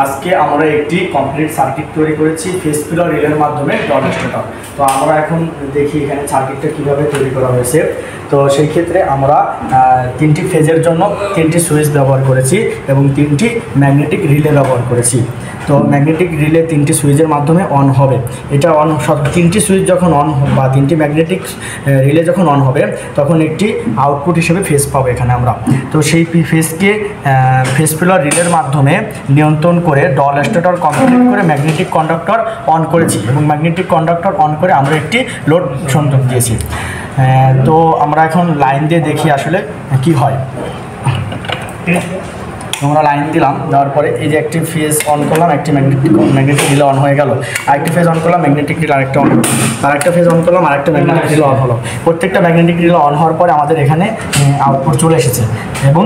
আজকে আমরা একটি কমপ্লিট সার্কিট তৈরি করেছি ফেস ফিলার রিলের মাধ্যমে ডট স্টার্টার। তো আমরা এখন দেখি এখানে সার্কিটটা কীভাবে তৈরি করা হয়েছে। তো সেই ক্ষেত্রে আমরা তিনটি ফেজের জন্য তিনটি সুইচ ব্যবহার করেছি এবং তিনটি ম্যাগনেটিক রিলে ব্যবহার করেছি। তো ম্যাগনেটিক রিলে তিনটি সুইচের মাধ্যমে অন হবে। এটা অন তিনটি সুইচ যখন অন বা তিনটি ম্যাগনেটিক রিলে যখন অন হবে তখন একটি আউটপুট হিসেবে ফেজ পাবো এখানে আমরা। তো সেই ফেজকে ফেস ফিলার রিলের মাধ্যমে নিয়ন্ত্রণ করে ডল স্টার্টার কমপ্লিট করে ম্যাগনেটিক কন্ডাক্টর অন করেছি এবং ম্যাগনেটিক কন্ডাক্টর অন করে আমরা একটি লোড সংযোগ দিয়েছি। তো আমরা এখন লাইন দিয়ে দেখি আসলে কি হয়। আমরা লাইন দিলাম, দেওয়ার পরে এই যে একটি ফেজ অন করলাম, একটি ম্যাগনেটিক রিলে অন হয়ে গেল। আরেকটি ফেজ অন করলাম, ম্যাগনেটিক রিলে আরেকটা অন হলো। আরেকটা ফেজ অন করলাম, আরেকটা ম্যাগনেটিক রিলে অন হলো। প্রত্যেকটা ম্যাগনেটিক রিলে অন হওয়ার পরে আমাদের এখানে আউটপুট চলে এসেছে এবং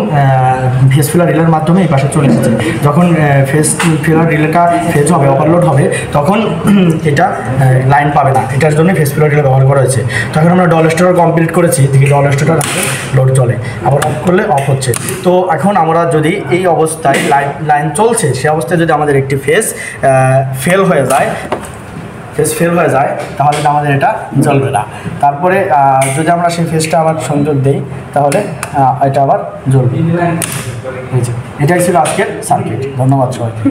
ফেস ফিলার রিলের মাধ্যমে এই পাশে চলে এসেছে। যখন ফেস ফিলার রিলেটা ফেজ হবে, ওভারলোড হবে, তখন এটা লাইন পাবে না। এটার জন্য ফেস ফিলার রিলে ব্যবহার করা হয়েছে। তখন আমরা ডল স্টার্টার কমপ্লিট করেছি, দেখি ডল স্টার্টার লোড চলে, আবার অফ করলে অফ হচ্ছে। তো এখন আমরা যদি এই অবস্থায় লাইন চলছে, সে অবস্থায় যদি আমাদের একটি ফেজ ফেল হয়ে যায় তাহলে আমাদের এটা জ্বলবে না। তারপরে যদি আমরা সেই ফেজটা আবার সংযোগ দিই তাহলে এটা আবার জ্বলবে। এটাই ছিল আজকের সার্কিট। ধন্যবাদ সবাইকে।